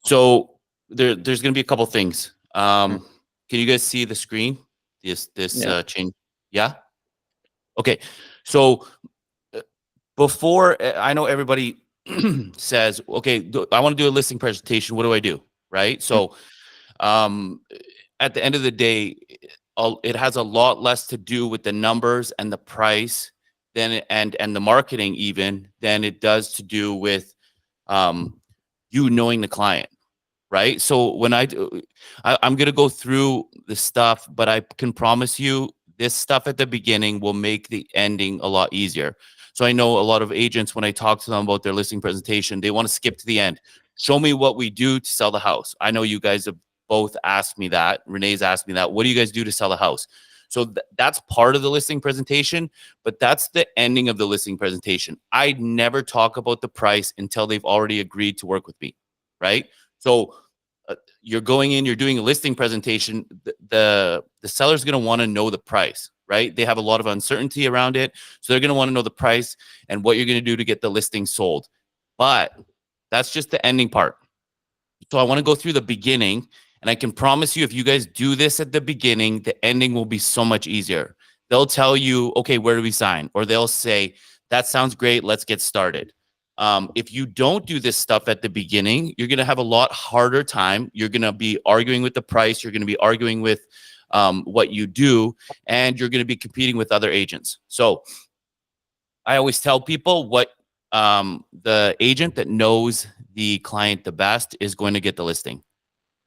So there's going to be a couple things. Mm, Can you guys see the screen? This yeah. change? Yeah. Okay. So uh, before I know everybody says, okay, I want to do a listing presentation. What do I do? Right. Mm, So um, at the end of the day, it has a lot less to do with the numbers and the price than and the marketing even than it does to do with um, you knowing the client. Right. So when I'm going to go through the stuff, but I can promise you this stuff at the beginning will make the ending a lot easier. So I know a lot of agents, when I talk to them about their listing presentation, they want to skip to the end. Show me what we do to sell the house. I know you guys have both asked me that. Renee's asked me that. What do you guys do to sell the house? So that's part of the listing presentation, but that's the ending of the listing presentation. I never talk about the price until they've already agreed to work with me. Right. So you're going in, you're doing a listing presentation. The seller's going to want to know the price, right? They have a lot of uncertainty around it, so they're going to want to know the price and what you're going to do to get the listing sold. But that's just the ending part. So I want to go through the beginning, and I can promise you, if you guys do this at the beginning, the ending will be so much easier. They'll tell you, okay, where do we sign? Or they'll say, that sounds great, let's get started. If you don't do this stuff at the beginning, you're going to have a lot harder time. You're going to be arguing with the price. You're going to be arguing with what you do, and you're going to be competing with other agents. So I always tell people the agent that knows the client the best is going to get the listing.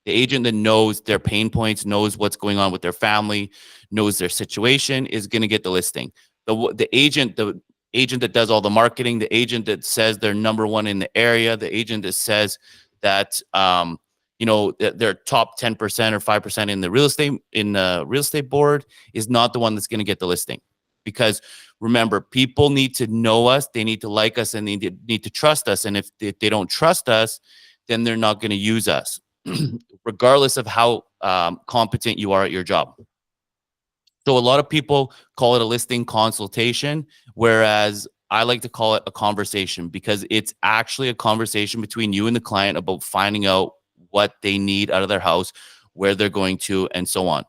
The agent that knows their pain points, knows what's going on with their family, knows their situation is going to get the listing. The agent that does all the marketing, the agent that says they're number one in the area, the agent that says that they're top 10% or 5% in the real estate board is not the one that's going to get the listing. Because remember, people need to know us, they need to like us, and they need to trust us. And if they don't trust us, then they're not going to use us. Regardless of how competent you are at your job. So a lot of people call it a listing consultation, whereas I like to call it a conversation, because it's actually a conversation between you and the client about finding out what they need out of their house, where they're going to, and so on.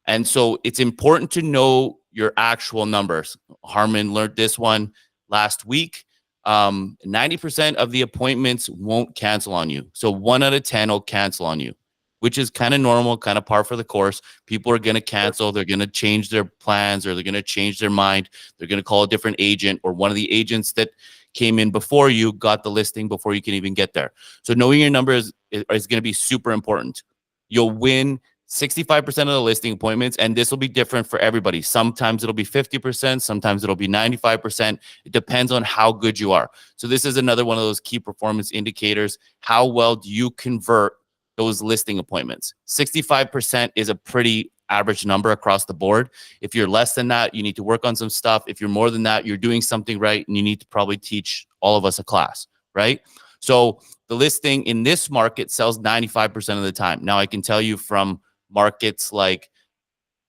And so it's important to know your actual numbers. Harmon learned this one last week. 90% of the appointments won't cancel on you. So 1 out of 10 will cancel on you, which is kind of normal, kind of par for the course. People are going to cancel. They're going to change their plans, or they're going to change their mind. They're going to call a different agent, or one of the agents that came in before you got the listing before you can even get there. So knowing your numbers is going to be super important. You'll win 65% of the listing appointments, and this will be different for everybody. Sometimes it'll be 50%, sometimes it'll be 95%. It depends on how good you are. So this is another one of those key performance indicators. How well do you convert those listing appointments? 65% is a pretty average number across the board. If you're less than that, you need to work on some stuff. If you're more than that, you're doing something right, and you need to probably teach all of us a class, right? So the listing in this market sells 95% of the time. Now, I can tell you from markets like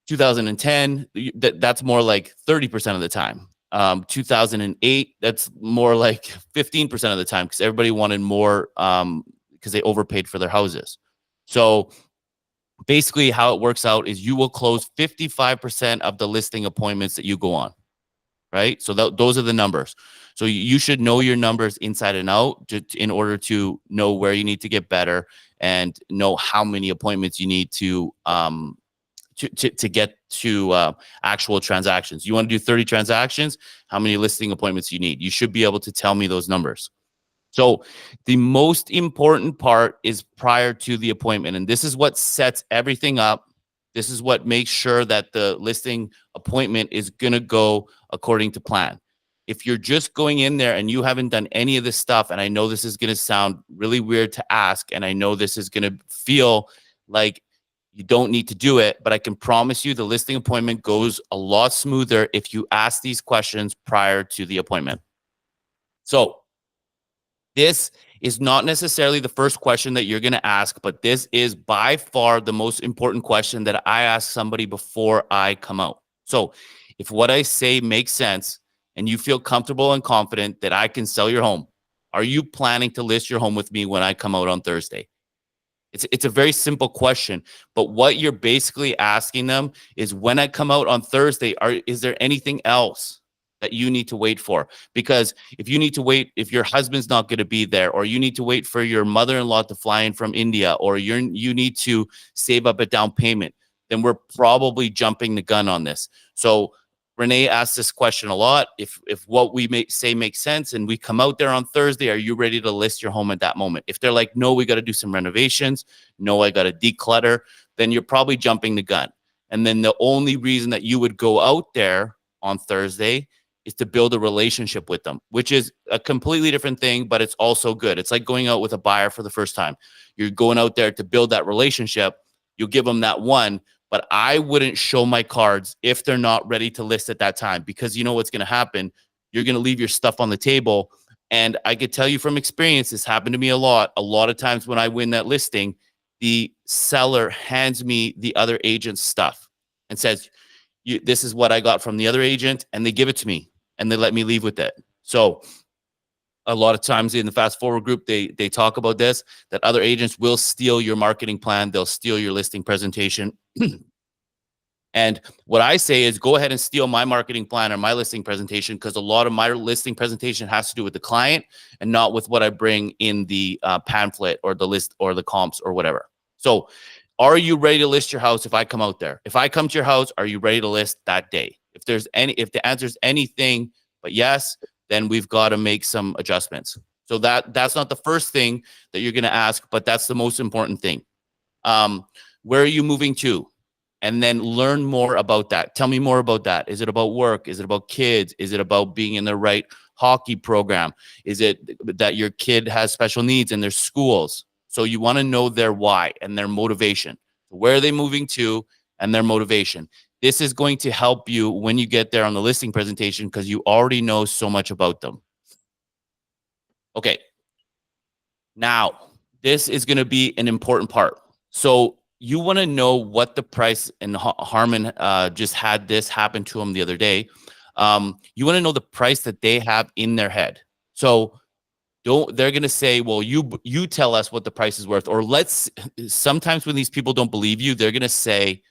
2010, that's more like 30% of the time. 2008, that's more like 15% of the time, because everybody wanted more because they overpaid for their houses. So basically how it works out is you will close 55% of the listing appointments that you go on, right? So those are the numbers. So you should know your numbers inside and out in order to know where you need to get better, and know how many appointments you need to get to actual transactions. You want to do 30 transactions, how many listing appointments you need? You should be able to tell me those numbers. So the most important part is prior to the appointment, and this is what sets everything up. This is what makes sure that the listing appointment is going to go according to plan. If you're just going in there and you haven't done any of this stuff, and I know this is going to sound really weird to ask, and I know this is going to feel like you don't need to do it, but I can promise you the listing appointment goes a lot smoother if you ask these questions prior to the appointment. So this is not necessarily the first question that you're going to ask, but this is by far the most important question that I ask somebody before I come out. So if what I say makes sense and you feel comfortable and confident that I can sell your home, Are you planning to list your home with me when I come out on Thursday? It's a very simple question, but what you're basically asking them is, when I come out on Thursday, is there anything else that you need to wait for? Because if you need to wait, if your husband's not going to be there, or you need to wait for your mother-in-law to fly in from India, or you need to save up a down payment, then we're probably jumping the gun on this. So Renee asks this question a lot. If what we say makes sense and we come out there on Thursday, are you ready to list your home at that moment? If they're like, no, we got to do some renovations, no, I got to declutter, then you're probably jumping the gun. And then the only reason that you would go out there on Thursday is to build a relationship with them, which is a completely different thing, but it's also good. It's like going out with a buyer for the first time. You're going out there to build that relationship. You'll give them that one, but I wouldn't show my cards if they're not ready to list at that time, because you know what's going to happen. You're going to leave your stuff on the table. And I could tell you from experience, this happened to me a lot. A lot of times when I win that listing, the seller hands me the other agent's stuff and says, this is what I got from the other agent, and they give it to me and they let me leave with it. So a lot of times in the Fast Forward group, they talk about this, that other agents will steal your marketing plan. They'll steal your listing presentation. And what I say is, go ahead and steal my marketing plan or my listing presentation, because a lot of my listing presentation has to do with the client and not with what I bring in the pamphlet or the list or the comps or whatever. So are you ready to list your house if I come out there? If I come to your house, are you ready to list that day? If the answer is anything but yes, then we've got to make some adjustments. So that's not the first thing that you're going to ask, but that's the most important thing. Where are you moving to? And then learn more about that. Tell me more about that. Is it about work? Is it about kids? Is it about being in the right hockey program? Is it that your kid has special needs in their schools? So you want to know their why and their motivation. Where are they moving to and their motivation? This is going to help you when you get there on the listing presentation, because you already know so much about them. Okay. Now, this is going to be an important part. So you want to know what the price, and Harmon just had this happen to him the other day. You want to know the price that they have in their head. So they're going to say, well, you tell us what the price is worth, or sometimes when these people don't believe you, they're going to say,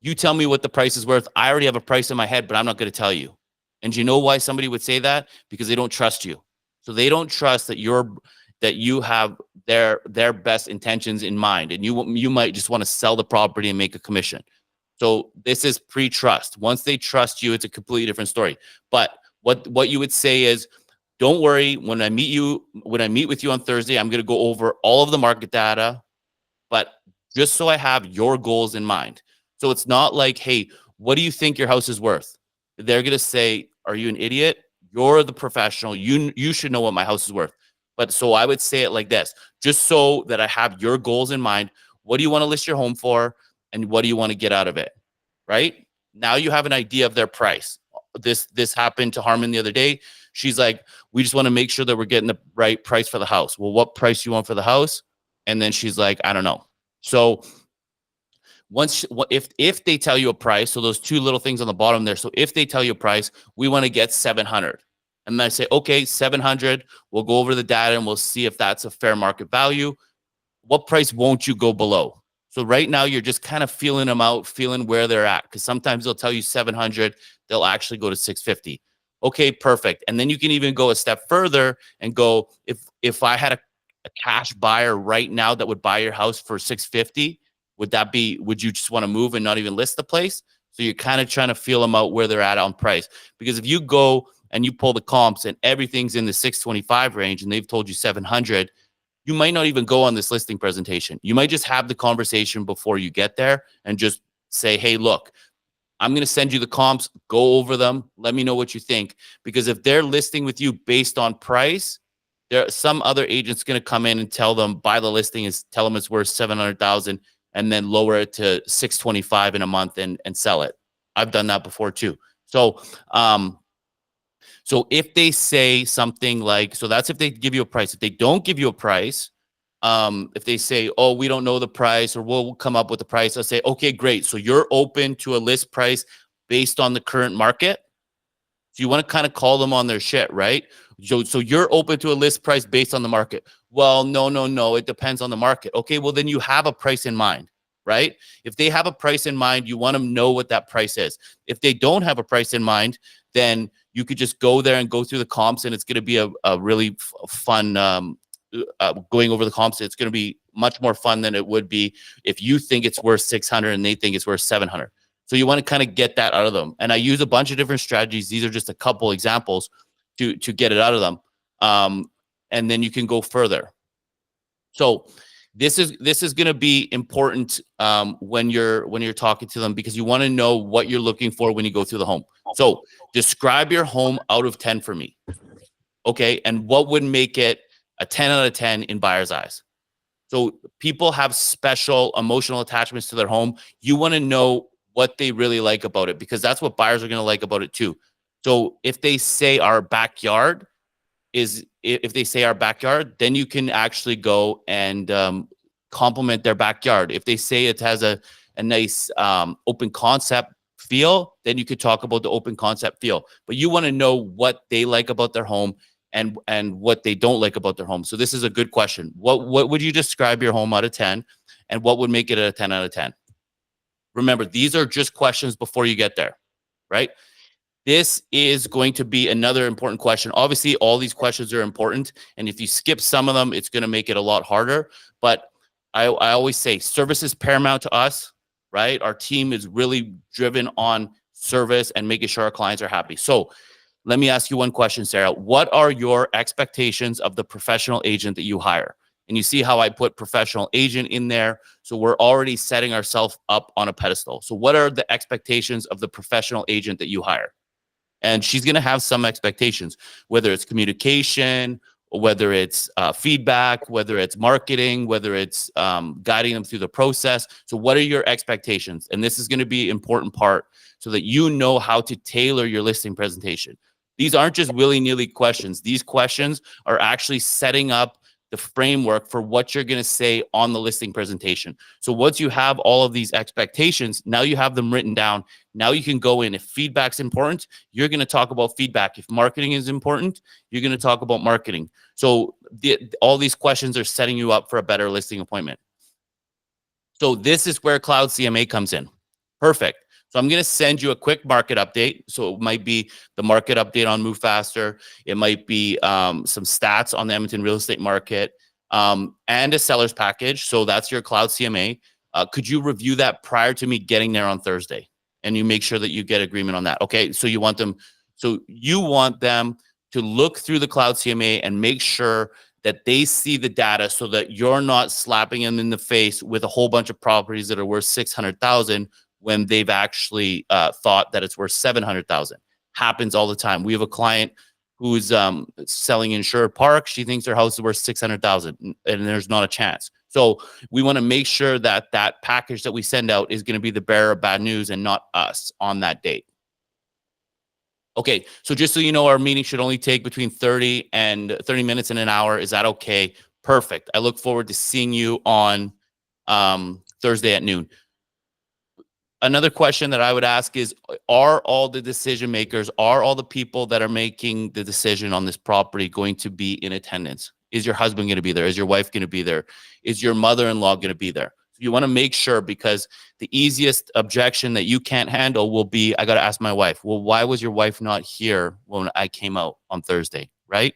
you tell me what the price is worth. I already have a price in my head, but I'm not going to tell you. And you know why somebody would say that? Because they don't trust you. So they don't trust that you have their best intentions in mind, and you might just want to sell the property and make a commission. So this is pre-trust. Once they trust you, it's a completely different story. But what you would say is, don't worry, when I meet with you on Thursday, I'm going to go over all of the market data, but just so I have your goals in mind. So it's not like, hey, what do you think your house is worth? They're going to say, are you an idiot? You're the professional. You should know what my house is worth. But so I would say it like this, just so that I have your goals in mind. What do you want to list your home for? And what do you want to get out of it? Right? Now you have an idea of their price. This happened to Harmon the other day. She's like, we just want to make sure that we're getting the right price for the house. Well, what price do you want for the house? And then she's like, I don't know. So if they tell you a price, so those two little things on the bottom there. So if they tell you a price, we want to get 700. And then I say, okay, 700, we'll go over the data and we'll see if that's a fair market value. What price won't you go below? So right now you're just kind of feeling them out, feeling where they're at. Because sometimes they'll tell you 700, they'll actually go to 650. Okay, perfect. And then you can even go a step further and go, if I had a cash buyer right now that would buy your house for 650, would you just want to move and not even list the place? So you're kind of trying to feel them out where they're at on price. Because if you go and you pull the comps and everything's in the 625 range and they've told you 700, you might not even go on this listing presentation. You might just have the conversation before you get there and just say, hey, look, I'm going to send you the comps, go over them. Let me know what you think. Because if they're listing with you based on price, there are some other agents going to come in and tell them, buy the listing and tell them it's worth 700,000 and then lower it to 625 in a month and sell it. I've done that before too. So, so if they say something like, so that's if they give you a price. If they don't give you a price, if they say, oh, we don't know the price, or we'll come up with the price, I'll say, okay, great. So you're open to a list price based on the current market. So you want to kind of call them on their shit, right? So you're open to a list price based on the market. Well, no. It depends on the market. Okay, well, then you have a price in mind, right? If they have a price in mind, you want to know what that price is. If they don't have a price in mind, then you could just go there and go through the comps, and it's going to be a really fun going over the comps. It's going to be much more fun than it would be if you think it's worth 600 and they think it's worth 700. So you want to kind of get that out of them. And I use a bunch of different strategies. These are just a couple examples to get it out of them. And then you can go further. So this is going to be important when you're talking to them, because you want to know what you're looking for when you go through the home. So describe your home out of 10 for me. Okay. And what would make it a 10 out of 10 in buyer's eyes? So people have special emotional attachments to their home. You want to know what they really like about it, because that's what buyers are going to like about it too. So if they say our backyard, then you can actually go and compliment their backyard. If they say it has a nice open concept feel, then you could talk about the open concept feel. But you want to know what they like about their home and what they don't like about their home. So this is a good question. What would you describe your home out of 10, and what would make it a 10 out of 10? Remember, these are just questions before you get there, right? This is going to be another important question. Obviously, all these questions are important, and if you skip some of them, it's going to make it a lot harder. But I always say service is paramount to us, right? Our team is really driven on service and making sure our clients are happy. So let me ask you one question, Sarah. What are your expectations of the professional agent that you hire? And you see how I put professional agent in there. So we're already setting ourselves up on a pedestal. So what are the expectations of the professional agent that you hire? And she's going to have some expectations, whether it's communication, whether it's feedback, whether it's marketing, whether it's guiding them through the process. So what are your expectations? And this is going to be an important part so that you know how to tailor your listing presentation. These aren't just willy-nilly questions. These questions are actually setting up the framework for what you're going to say on the listing presentation. So once you have all of these expectations, now you have them written down. Now you can go in. If feedback's important, you're going to talk about feedback. If marketing is important, you're going to talk about marketing. So all these questions are setting you up for a better listing appointment. So this is where Cloud CMA comes in. Perfect. So I'm going to send you a quick market update. So it might be the market update on Move Faster. It might be some stats on the Edmonton real estate market and a seller's package. So that's your Cloud CMA. Could you review that prior to me getting there on Thursday? And you make sure that you get agreement on that. Okay. So you want them to look through the Cloud CMA and make sure that they see the data, so that you're not slapping them in the face with a whole bunch of properties that are worth 600,000 when they've actually thought that it's worth 700,000. Happens all the time. We have a client who's selling in Sherwood Park. She thinks her house is worth 600,000, and there's not a chance. So we want to make sure that that package that we send out is going to be the bearer of bad news and not us on that date. Okay, so just so you know, our meeting should only take between 30 minutes and an hour. Is that okay? Perfect. I look forward to seeing you on Thursday at noon. Another question that I would ask is, are all the decision makers, are all the people that are making the decision on this property going to be in attendance? Is your husband going to be there? Is your wife going to be there? Is your mother-in-law going to be there? You want to make sure, because the easiest objection that you can't handle will be, I got to ask my wife, well, why was your wife not here when I came out on Thursday, right?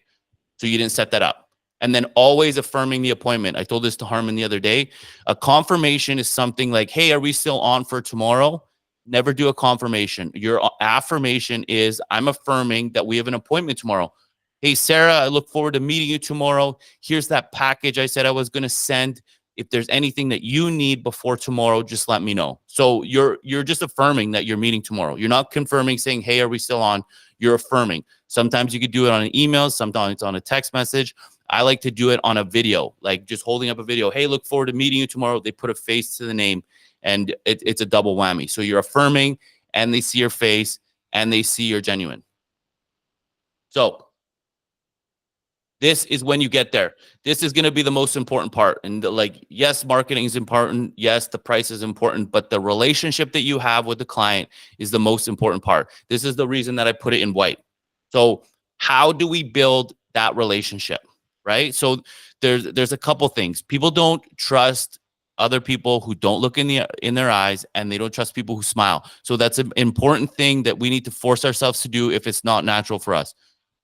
So you didn't set that up. And then always affirming the appointment. I told this to Harmon the other day. A confirmation is something like, hey, are we still on for tomorrow? Never do a confirmation. Your affirmation is, I'm affirming that we have an appointment tomorrow. Hey, Sarah, I look forward to meeting you tomorrow. Here's that package I said I was going to send. If there's anything that you need before tomorrow, just let me know. So you're just affirming that you're meeting tomorrow. You're not confirming saying, hey, are we still on? You're affirming. Sometimes you could do it on an email. Sometimes on a text message. I like to do it on a video, like just holding up a video. Hey, look forward to meeting you tomorrow. They put a face to the name, and it's a double whammy. So you're affirming, and they see your face, and they see you're genuine. So this is when you get there. This is going to be the most important part. And yes, marketing is important. Yes, the price is important, but the relationship that you have with the client is the most important part. This is the reason that I put it in white. So How do we build that relationship, right? So there's a couple things. People don't trust other people who don't look in their eyes, and they don't trust people who smile. So that's an important thing that we need to force ourselves to do if it's not natural for us.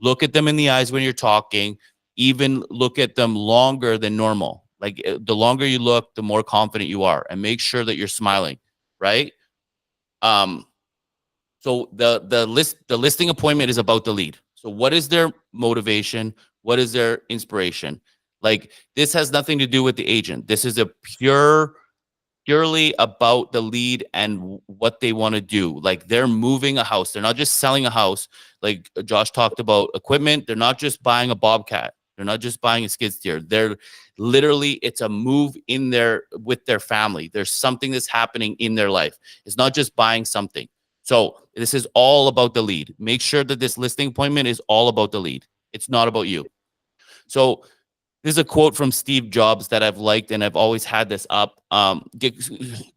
Look at them in the eyes when you're talking, even look at them longer than normal. Like the longer you look, the more confident you are, and make sure that you're smiling, right? Um, so the listing appointment is about the lead. So what is their motivation? What is their inspiration? Like this has nothing to do with the agent. This is a purely about the lead and what they want to do. Like they're moving a house. They're not just selling a house. Like Josh talked about equipment. They're not just buying a Bobcat. They're not just buying a skid steer. They're literally, it's a move in their, with their family. There's something that's happening in their life. It's not just buying something. So this is all about the lead. Make sure that this listing appointment is all about the lead. It's not about you. So this is a quote from Steve Jobs that I've liked, and I've always had this up.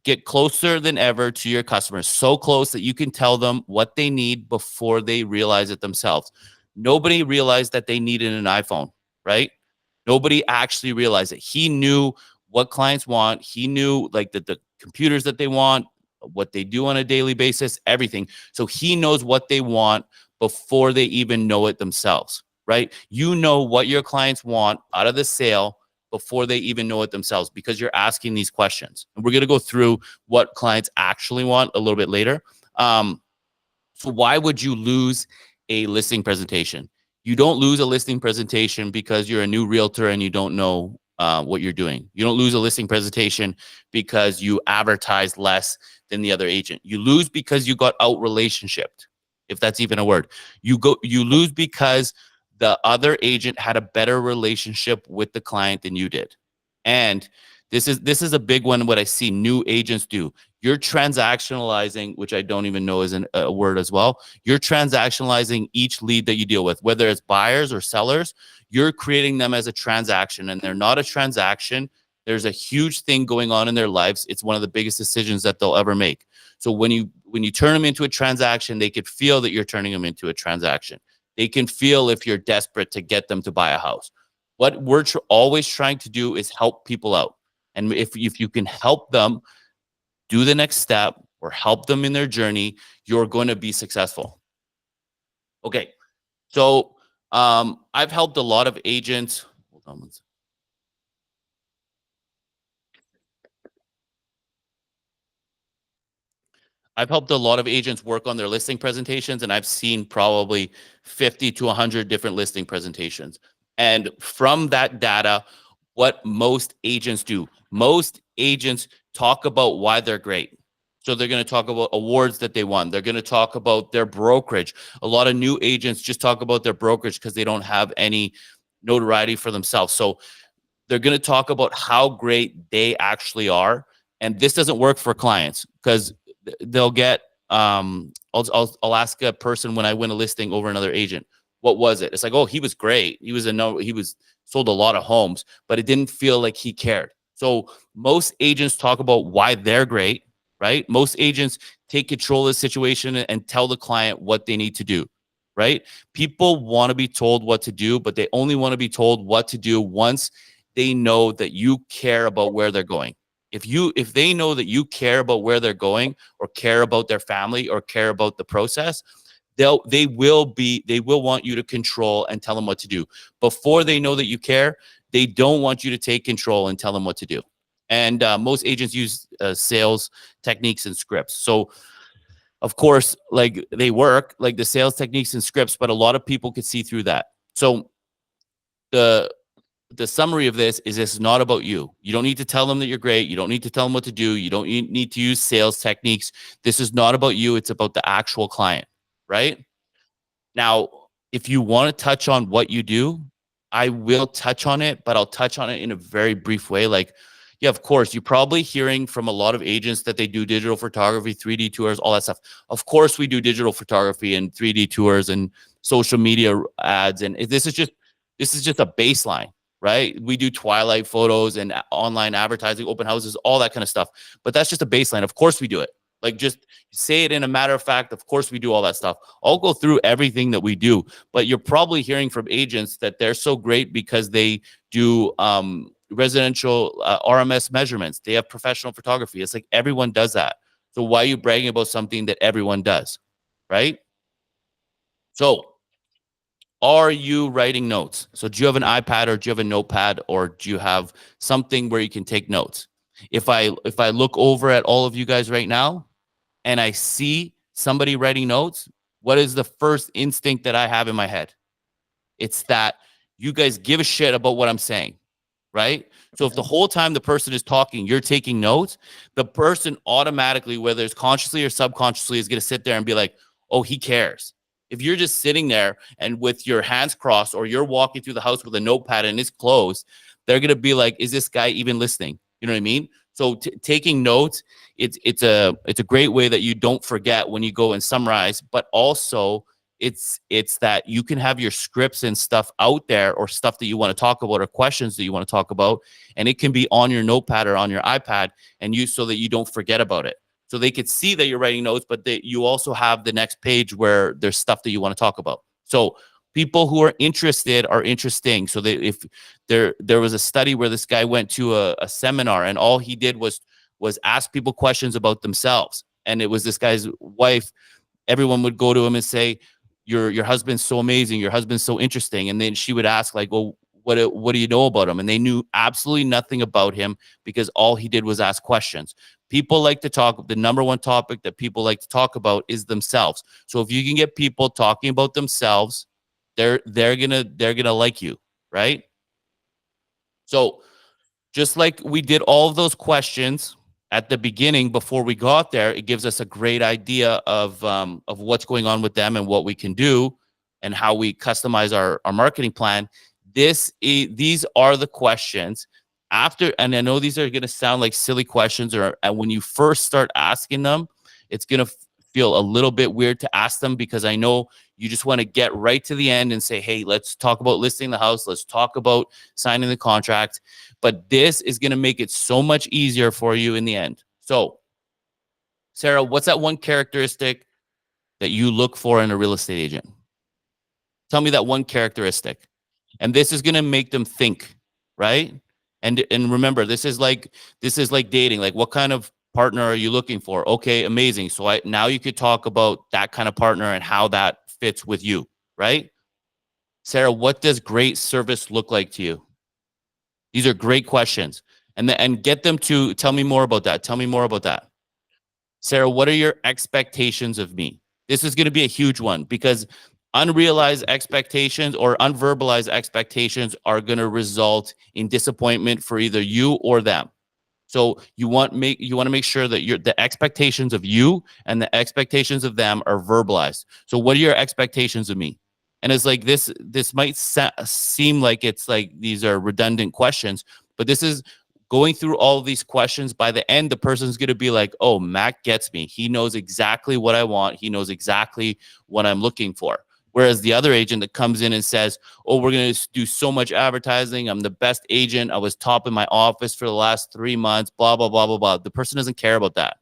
Get closer than ever to your customers, so close that you can tell them what they need before they realize it themselves. Nobody realized that they needed an iPhone, right? Nobody actually realized it. He knew what clients want. He knew like the computers that they want, what they do on a daily basis, everything. So he knows what they want before they even know it themselves, right? You know what your clients want out of the sale before they even know it themselves, because you're asking these questions. And we're going to go through what clients actually want a little bit later. So why would you lose a listing presentation? You don't lose a listing presentation because you're a new realtor and you don't know what you're doing. You don't lose a listing presentation because you advertise less than the other agent. You lose because you got out relationshiped, if that's even a word. You lose because the other agent had a better relationship with the client than you did. And this is a big one, what I see new agents do. You're transactionalizing, which I don't even know is a word as well. You're transactionalizing each lead that you deal with, whether it's buyers or sellers. You're creating them as a transaction, and they're not a transaction. There's a huge thing going on in their lives. It's one of the biggest decisions that they'll ever make. So when you turn them into a transaction, they could feel that you're turning them into a transaction. They can feel if you're desperate to get them to buy a house. What we're always trying to do is help people out. And if you can help them do the next step or help them in their journey, you're going to be successful. Okay. So I've helped a lot of agents. Hold on one second. I've helped a lot of agents work on their listing presentations, and I've seen probably 50 to 100 different listing presentations. And from that data, what most agents do, most agents talk about why they're great. So they're going to talk about awards that they won. They're going to talk about their brokerage. A lot of new agents just talk about their brokerage because they don't have any notoriety for themselves. So they're going to talk about how great they actually are. And this doesn't work for clients because they'll get I'll ask a person when I win a listing over another agent, what was it? It's like, oh, he was great. He was sold a lot of homes, but it didn't feel like he cared. So most agents talk about why they're great, right? Most agents take control of the situation and tell the client what they need to do, right? People want to be told what to do, but they only want to be told what to do once they know that you care about where they're going. If they know that you care about where they're going, or care about their family, or care about the process, they will want you to control and tell them what to do. Before they know that you care, they don't want you to take control and tell them what to do. And most agents use sales techniques and scripts. So of course, like they work like the sales techniques and scripts, but a lot of people could see through that. So the summary of this is not about you. You don't need to tell them that you're great. You don't need to tell them what to do. You don't need to use sales techniques. This is not about you. It's about the actual client, right? Now, if you want to touch on what you do, I will touch on it, but I'll touch on it in a very brief way. Like, yeah, of course, you're probably hearing from a lot of agents that they do digital photography, 3D tours, all that stuff. Of course, we do digital photography and 3D tours and social media ads. And this is just a baseline, right? We do twilight photos and online advertising, open houses, all that kind of stuff. But that's just a baseline. Of course we do it, Like, just say it in a matter of fact. Of course, we do all that stuff. I'll go through everything that we do, but you're probably hearing from agents that they're so great because they do residential RMS measurements. They have professional photography. It's like everyone does that. So why are you bragging about something that everyone does, right? So are you writing notes? So do you have an iPad, or do you have a notepad, or do you have something where you can take notes? If I look over at all of you guys right now and I see somebody writing notes, what is the first instinct that I have in my head? It's that you guys give a shit about what I'm saying, right? So if the whole time the person is talking, you're taking notes, the person automatically, whether it's consciously or subconsciously, is going to sit there and be like, oh, he cares. If you're just sitting there and with your hands crossed, or you're walking through the house with a notepad and it's closed, they're going to be like, is this guy even listening? You know what I mean? So taking notes, it's a great way that you don't forget when you go and summarize, but also it's that you can have your scripts and stuff out there, or stuff that you want to talk about, or questions that you want to talk about, and it can be on your notepad or on your iPad, and so that you don't forget about it. So they could see that you're writing notes, but you also have the next page where there's stuff that you want to talk about. So people who are interested are interesting. So if there was a study where this guy went to a seminar, and all he did was ask people questions about themselves. And it was this guy's wife. Everyone would go to him and say, your husband's so amazing, your husband's so interesting. And then she would ask, like, well, what do you know about him? And they knew absolutely nothing about him, because all he did was ask questions. People like to talk. The number one topic that people like to talk about is themselves. So if you can get people talking about themselves, they're gonna like you, right? So just like we did all of those questions at the beginning before we got there, it gives us a great idea of what's going on with them and what we can do and how we customize our marketing plan. These are the questions after, and I know these are going to sound like silly questions, and when you first start asking them, it's going to feel a little bit weird to ask them, because I know you just want to get right to the end and say, hey, let's talk about listing the house. Let's talk about signing the contract. But this is going to make it so much easier for you in the end. So, Sarah, what's that one characteristic that you look for in a real estate agent? Tell me that one characteristic. And this is going to make them think, right? And remember, this is like dating. Like, what kind of partner are you looking for? Okay, amazing. So now you could talk about that kind of partner and how that fits with you, right? Sarah, what does great service look like to you? These are great questions. And get them to tell me more about that. Tell me more about that. Sarah, what are your expectations of me? This is going to be a huge one, because unrealized expectations or unverbalized expectations are going to result in disappointment for either you or them. So you want to make sure that the expectations of you and the expectations of them are verbalized. So what are your expectations of me? And it's like this might seem like it's like these are redundant questions, but this is going through all of these questions. By the end, the person's going to be like, oh, Matt gets me. He knows exactly what I want. He knows exactly what I'm looking for. Whereas the other agent that comes in and says, oh, we're going to do so much advertising. I'm the best agent. I was top in my office for the last 3 months, blah, blah, blah, blah, blah. The person doesn't care about that.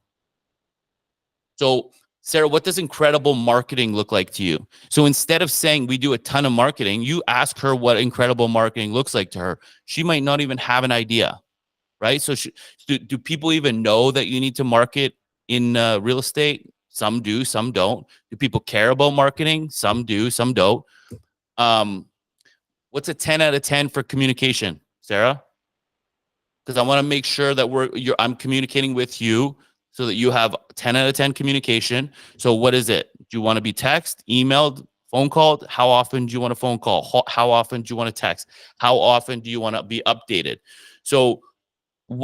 So, Sarah, what does incredible marketing look like to you? So instead of saying we do a ton of marketing, you ask her what incredible marketing looks like to her. She might not even have an idea, right? So do people even know that you need to market in real estate? Some do, some don't. Do people care about marketing? Some do, some don't. What's a 10 out of 10 for communication, Sarah? Because I want to make sure that I'm communicating with you so that you have 10 out of 10 communication. So what is it? Do you want to be text, emailed, phone called? How often do you want a phone call? How often do you want to text? How often do you want to be updated? So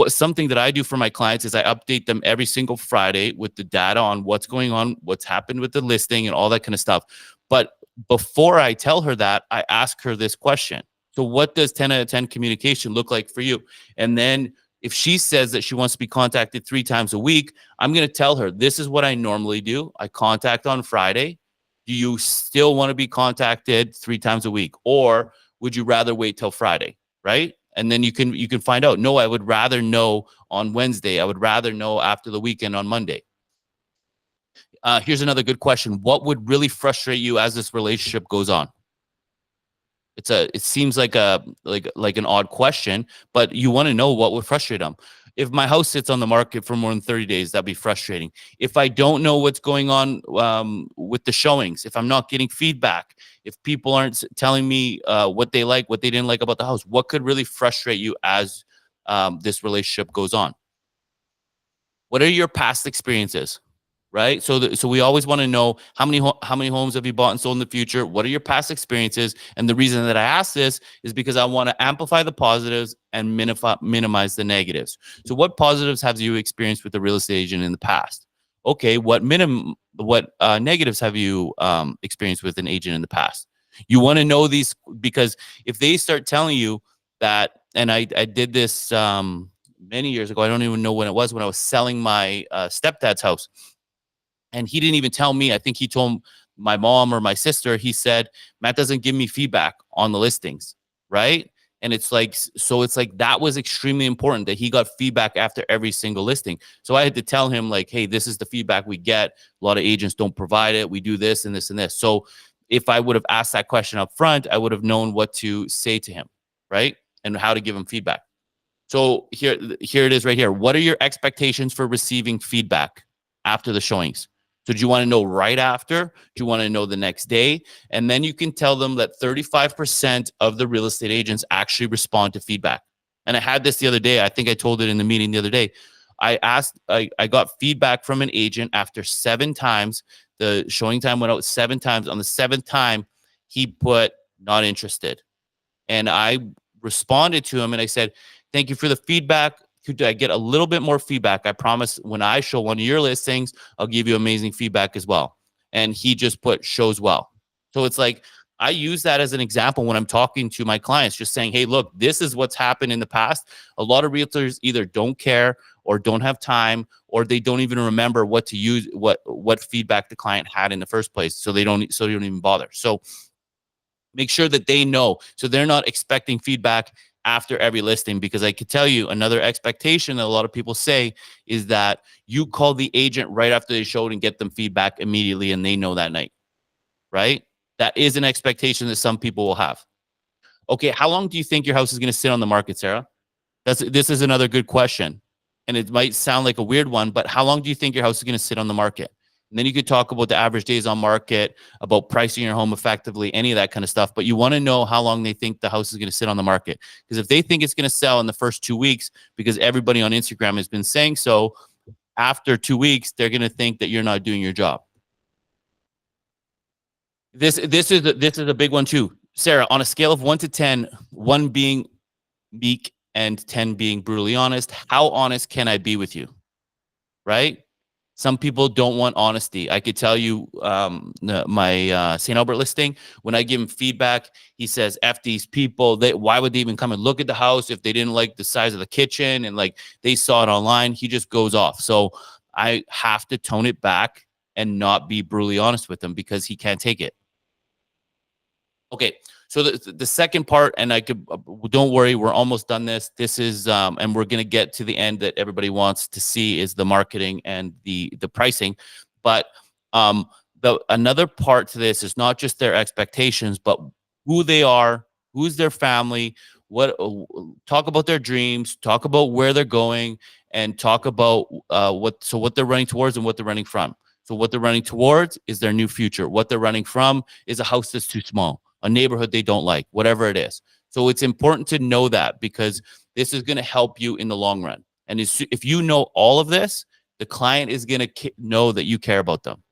something that I do for my clients is I update them every single Friday with the data on what's going on, what's happened with the listing and all that kind of stuff. But before I tell her that, I ask her this question. So what does 10 out of 10 communication look like for you? And then if she says that she wants to be contacted 3 times a week, I'm going to tell her, this is what I normally do. I contact on Friday. Do you still want to be contacted 3 times a week? Or would you rather wait till Friday, right? And then you can find out, no, I would rather know on Wednesday. I would rather know after the weekend on Monday. Here's another good question. What would really frustrate you as this relationship goes on? It seems like an odd question, but you want to know what would frustrate them. If my house sits on the market for more than 30 days, that'd be frustrating. If I don't know what's going on with the showings, if I'm not getting feedback, if people aren't telling me what they like, what they didn't like about the house, what could really frustrate you as this relationship goes on? What are your past experiences? Right? So we always want to know how many homes have you bought and sold in the future? What are your past experiences? And the reason that I ask this is because I want to amplify the positives and minimize the negatives. So what positives have you experienced with the real estate agent in the past? Okay, what negatives have you experienced with an agent in the past? You want to know these, because if they start telling you that, and I did this many years ago. I don't even know when it was, when I was selling my stepdad's house. And he didn't even tell me. I think he told my mom or my sister. He said, Matt doesn't give me feedback on the listings, right? And it's like that was extremely important, that he got feedback after every single listing. So I had to tell him, like, hey, this is the feedback we get. A lot of agents don't provide it. We do this and this and this. So if I would have asked that question up front, I would have known what to say to him, right? And how to give him feedback. So here it is right here. What are your expectations for receiving feedback after the showings? So do you want to know right after? Do you want to know the next day? And then you can tell them that 35% of the real estate agents actually respond to feedback. And I had this the other day. I think I told it in the meeting the other day. I got feedback from an agent after 7 times. The showing time went out 7 times. On the 7th time, he put not interested. And I responded to him and I said, thank you for the feedback. Could I get a little bit more feedback? I promise when I show one of your listings, I'll give you amazing feedback as well. And he just put shows well. So it's like, I use that as an example when I'm talking to my clients, just saying, hey, look, this is what's happened in the past. A lot of realtors either don't care or don't have time, or they don't even remember what to use, what feedback the client had in the first place. So they don't even bother. So make sure that they know, so they're not expecting feedback after every listing, because I could tell you another expectation that a lot of people say is that you call the agent right after they showed and get them feedback immediately, and they know that night, right? That is an expectation that some people will have. Okay, how long do you think your house is going to sit on the market, Sarah? This is another good question, and it might sound like a weird one, but how long do you think your house is going to sit on the market? And then you could talk about the average days on market, about pricing your home effectively, any of that kind of stuff. But you want to know how long they think the house is going to sit on the market. Because if they think it's going to sell in the first 2 weeks, because everybody on Instagram has been saying so, after 2 weeks, they're going to think that you're not doing your job. This is a big one too. Sarah, on a scale of 1 to 10, 1 being meek and 10 being brutally honest, how honest can I be with you? Right? Some people don't want honesty. I could tell you my St. Albert listing, when I give him feedback, he says, F these people. Why would they even come and look at the house if they didn't like the size of the kitchen and like they saw it online? He just goes off. So I have to tone it back and not be brutally honest with him because he can't take it. Okay, so the second part, and don't worry, we're almost done this. This is, and we're going to get to the end that everybody wants to see, is the marketing and the pricing. But another part to this is not just their expectations, but who they are, who's their family, talk about their dreams, talk about where they're going, and talk about what they're running towards and what they're running from. So what they're running towards is their new future. What they're running from is a house that's too small, a neighborhood they don't like, whatever it is. So it's important to know that, because this is going to help you in the long run. And if you know all of this, the client is going to know that you care about them.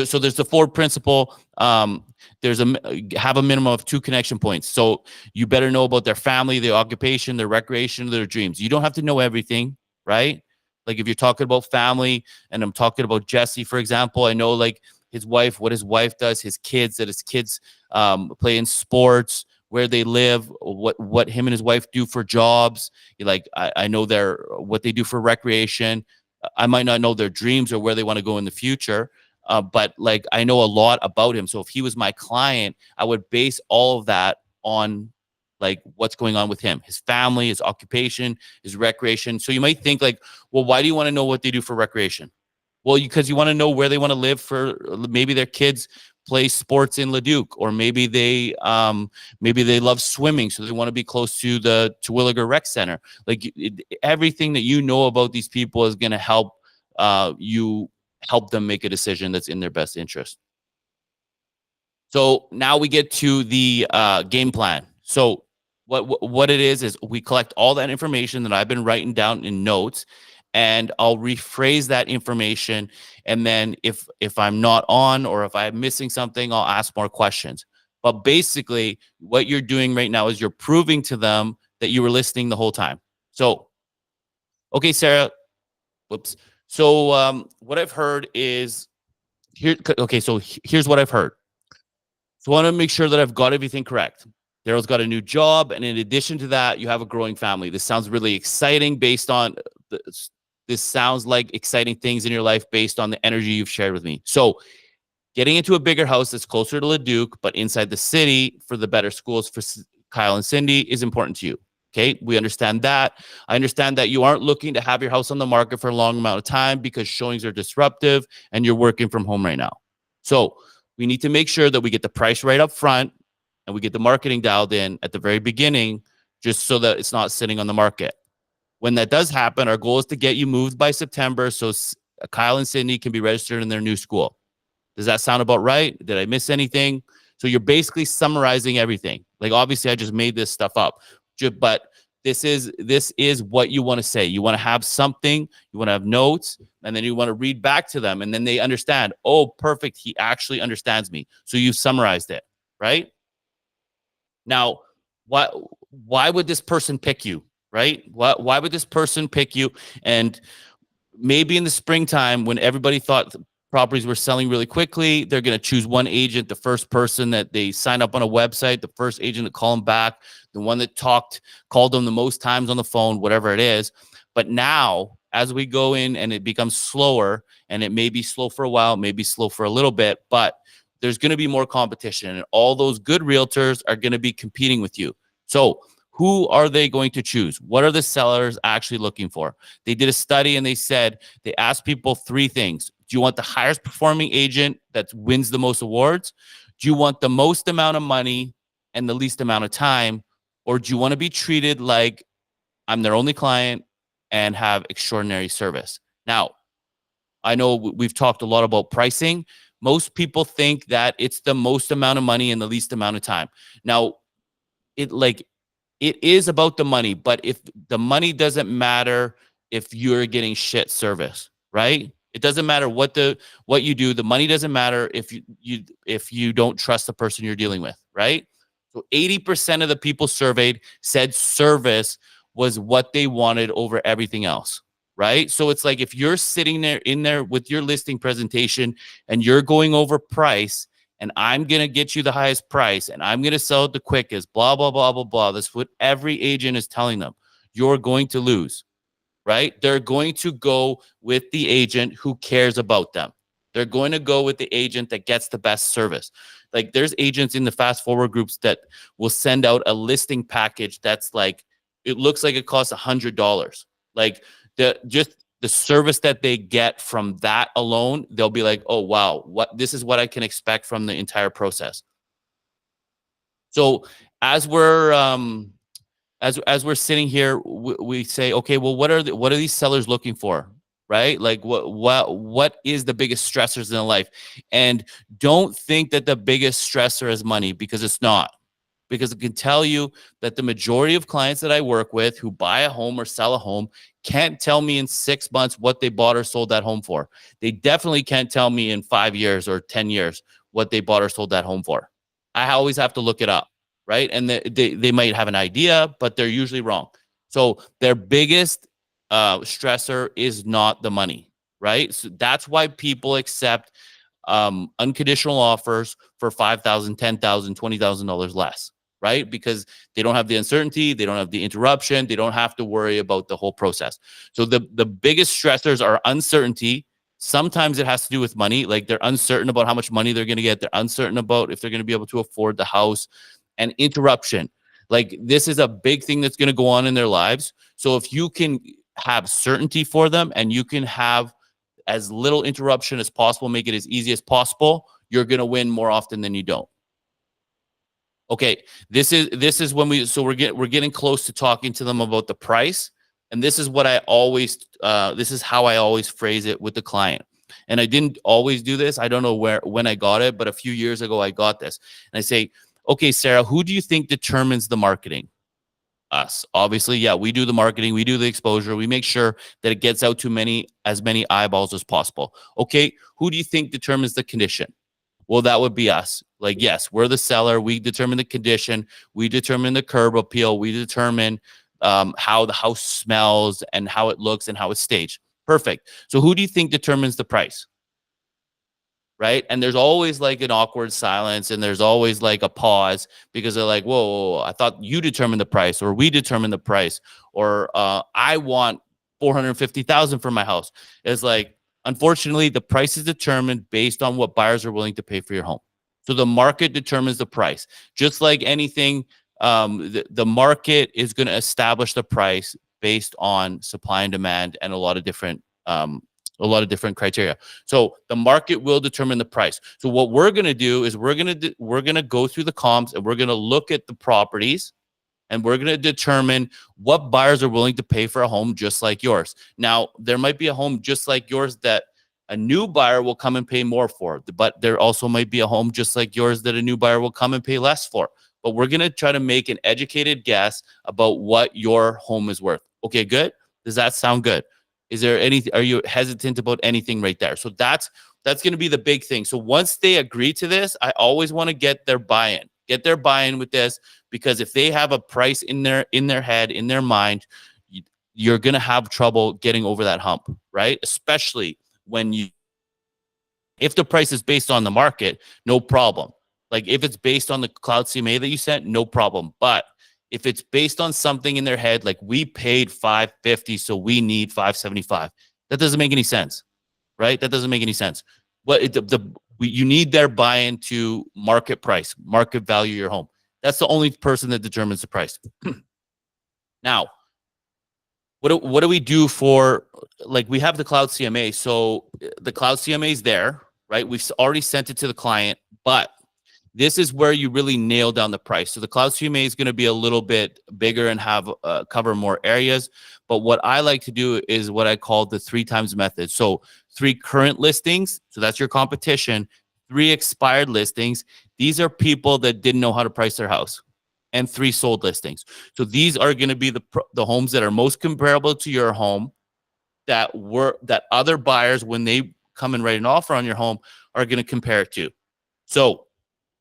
So there's the Ford principle. Have a minimum of 2 connection points. So you better know about their family, their occupation, their recreation, their dreams. You don't have to know everything, right? Like if you're talking about family, and I'm talking about Jesse, for example, I know like his wife, what his wife does, his kids, that his kids play in sports, where they live, what him and his wife do for jobs. Like I know what they do for recreation. I might not know their dreams or where they want to go in the future, but like I know a lot about him. So if he was my client, I would base all of that on like what's going on with him, his family, his occupation, his recreation. So you might think like, well, why do you want to know what they do for recreation? Well, because you want to know where they want to live for maybe their kids play sports in Leduc, or maybe they love swimming, so they want to be close to the Terwilliger Rec Center. Like everything that you know about these people is going to help you help them make a decision that's in their best interest. So now we get to the game plan. So what it is we collect all that information that I've been writing down in notes, and I'll rephrase that information. And then if I'm not on, or if I'm missing something, I'll ask more questions. But basically, what you're doing right now is you're proving to them that you were listening the whole time. So, okay, Sarah. Whoops. So what I've heard is here. Okay, so here's what I've heard. So I want to make sure that I've got everything correct. Daryl's got a new job, and in addition to that, you have a growing family. This sounds really exciting based on this sounds like exciting things in your life based on the energy you've shared with me. So getting into a bigger house that's closer to Leduc, but inside the city for the better schools for Kyle and Cindy is important to you. Okay, we understand that. I understand that you aren't looking to have your house on the market for a long amount of time because showings are disruptive and you're working from home right now. So we need to make sure that we get the price right up front and we get the marketing dialed in at the very beginning, just so that it's not sitting on the market. When that does happen, our goal is to get you moved by September so Kyle and Cindy can be registered in their new school. Does that sound about right? Did I miss anything? So you're basically summarizing everything. Like, obviously, I just made this stuff up, but this is what you want to say. You want to have something, you want to have notes, and then you want to read back to them, and then they understand, oh, perfect, he actually understands me. So you've summarized it, right? Now, why would this person pick you, right? Why would this person pick you? And maybe in the springtime, when everybody thought properties were selling really quickly, they're going to choose one agent, the first person that they sign up on a website, the first agent to call them back, the one that called them the most times on the phone, whatever it is. But now, as we go in and it becomes slower, and it may be slow for a while, maybe slow for a little bit, but there's going to be more competition, and all those good realtors are going to be competing with you. So who are they going to choose? What are the sellers actually looking for? They did a study and they said, they asked people three things. Do you want the highest performing agent that wins the most awards? Do you want the most amount of money and the least amount of time? Or do you want to be treated like I'm their only client and have extraordinary service? Now, I know we've talked a lot about pricing. Most people think that it's the most amount of money and the least amount of time. Now, it is about the money, but if the money doesn't matter if you're getting shit service, right? It doesn't matter what you do. The money doesn't matter if you don't trust the person you're dealing with, right? So 80% of the people surveyed said service was what they wanted over everything else, right? So it's like, if you're sitting there in there with your listing presentation and you're going over price, and I'm going to get you the highest price, and I'm going to sell it the quickest, blah, blah, blah, blah, blah. That's what every agent is telling them. You're going to lose, right? They're going to go with the agent who cares about them. They're going to go with the agent that gets the best service. Like, there's agents in the fast forward groups that will send out a listing package that's like, it looks like it costs $100. Like, the service that they get from that alone, they'll be like, oh, wow, this is what I can expect from the entire process. So as we're as we're sitting here, we say, okay, well, what are these sellers looking for, right? Like, what is the biggest stressors in life? And don't think that the biggest stressor is money, because it's not. Because I can tell you that the majority of clients that I work with who buy a home or sell a home can't tell me in 6 months what they bought or sold that home for. They definitely can't tell me in 5 years or 10 years what they bought or sold that home for. I always have to look it up, right? And they might have an idea, but they're usually wrong. So their biggest stressor is not the money, right? So that's why people accept unconditional offers for $5,000, $10,000, $20,000 less, right? Because they don't have the uncertainty, they don't have the interruption, they don't have to worry about the whole process. So the biggest stressors are uncertainty. Sometimes it has to do with money, like they're uncertain about how much money they're going to get. They're uncertain about if they're going to be able to afford the house. And interruption, like this is a big thing that's going to go on in their lives. So if you can have certainty for them, and you can have as little interruption as possible, make it as easy as possible, you're going to win more often than you don't. Okay, this is when we're getting close to talking to them about the price, and this is what I always this is how I always phrase it with the client. And I didn't always do this. I don't know when I got it, but a few years ago I got this. And I say, okay, Sarah, who do you think determines the marketing? Us. Obviously, yeah, we do the marketing, we do the exposure, we make sure that it gets out to as many eyeballs as possible. Okay, who do you think determines the condition? Well, that would be us. Like, yes, we're the seller. We determine the condition. We determine the curb appeal. We determine how the house smells and how it looks and how it's staged. Perfect. So who do you think determines the price? Right? And there's always like an awkward silence, and there's always like a pause because they're like, whoa, I thought you determined the price, or we determined the price, or I want 450,000 for my house. It's like, unfortunately, the price is determined based on what buyers are willing to pay for your home. So the market determines the price. Just like anything, the market is going to establish the price based on supply and demand and a lot of different criteria. So the market will determine the price. So what we're going to do is we're going to go through the comps, and we're going to look at the properties, and we're going to determine what buyers are willing to pay for a home just like yours. Now, there might be a home just like yours that a new buyer will come and pay more for, but there also might be a home just like yours that a new buyer will come and pay less for. But we're going to try to make an educated guess about what your home is worth. Okay, good? Does that sound good? Is there anything? Are you hesitant about anything right there? So that's going to be the big thing. So once they agree to this, I always want to get their buy-in. Get their buy-in with this, because if they have a price in their head, in their mind, you're going to have trouble getting over that hump, right? Especially if the price is based on the market, no problem. Like if it's based on the Cloud CMA that you sent, no problem. But if it's based on something in their head, like we paid $550, so we need $575, that doesn't make any sense, right? That doesn't make any sense. But you need their buy-in to market price, market value of your home. That's the only person that determines the price. Now, what do we do for, like, we have the Cloud CMA. So the Cloud CMA is there, right? We've already sent it to the client, but this is where you really nail down the price. So the Cloud CMA is going to be a little bit bigger and have cover more areas. But what I like to do is what I call the 3 times method. So 3 current listings, so that's your competition. 3 expired listings. These are people that didn't know how to price their house. And 3 sold listings. So these are going to be the homes that are most comparable to your home, that other buyers, when they come and write an offer on your home, are going to compare it to. So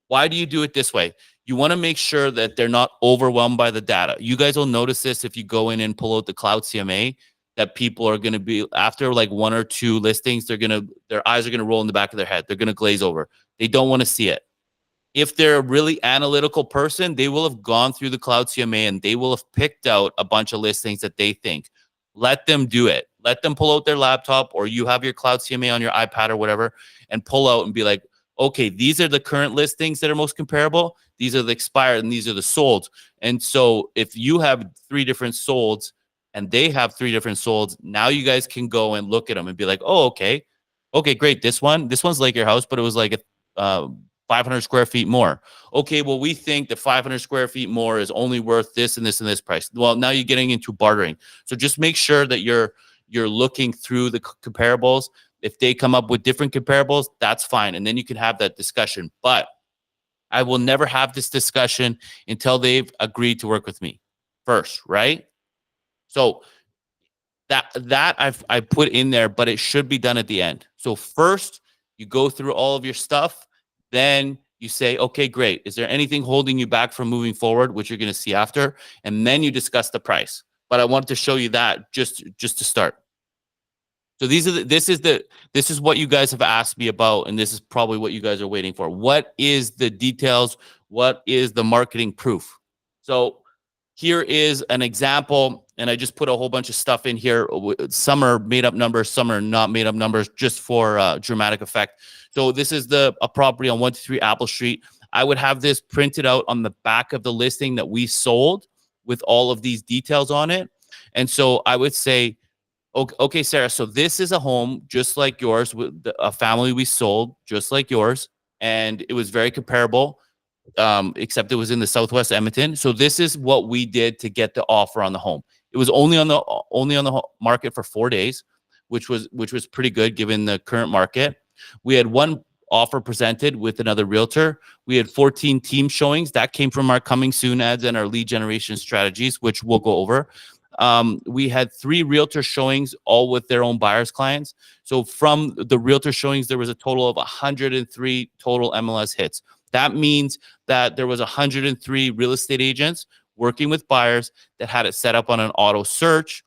why do you do it this way? You want to make sure that they're not overwhelmed by the data. You guys will notice this if you go in and pull out the Cloud CMA, that people are going to be, after like 1 or 2 listings, their eyes are going to roll in the back of their head. They're going to glaze over. They don't want to see it. If they're a really analytical person, they will have gone through the Cloud CMA and they will have picked out a bunch of listings that they think. Let them do it. Let them pull out their laptop, or you have your Cloud CMA on your iPad or whatever, and pull out and be like, okay, these are the current listings that are most comparable. These are the expired, and these are the sold. And so if you have 3 different solds and they have 3 different solds, now you guys can go and look at them and be like, oh, okay, great. This one's like your house, but it was like 500 square feet more. Okay, well, we think that 500 square feet more is only worth this and this and this price. Well, now you're getting into bartering. So just make sure that you're looking through the comparables. If they come up with different comparables, that's fine. And then you can have that discussion. But I will never have this discussion until they've agreed to work with me first, right? So that I put in there, but it should be done at the end. So first, you go through all of your stuff. Then you say, okay, great. Is there anything holding you back from moving forward, which you're going to see after? And then you discuss the price. But I wanted to show you that just to start. So this is what you guys have asked me about, and this is probably what you guys are waiting for. What is the details? What is the marketing proof? So here is an example, and I just put a whole bunch of stuff in here. Some are made up numbers, some are not made up numbers, just for dramatic effect. So this is a property on 123 Apple Street. I would have this printed out on the back of the listing that we sold with all of these details on it. And so I would say, Okay, Sarah. So this is a home just like yours, with a family we sold just like yours, and it was very comparable, except it was in the Southwest Edmonton. So this is what we did to get the offer on the home. It was only on the market for 4 days, which was pretty good given the current market. We had one offer presented with another realtor. We had 14 team showings that came from our coming soon ads and our lead generation strategies, which we'll go over. We had 3 realtor showings, all with their own buyers clients. So from the realtor showings, there was a total of 103 total MLS hits. That means that there was 103 real estate agents working with buyers that had it set up on an auto search.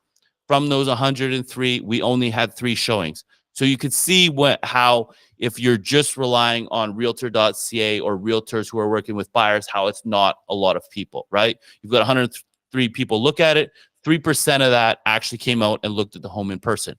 From those 103, we only had 3 showings. So you could see how if you're just relying on realtor.ca or realtors who are working with buyers, how it's not a lot of people, right? You've got 103 people look at it. 3% of that actually came out and looked at the home in person.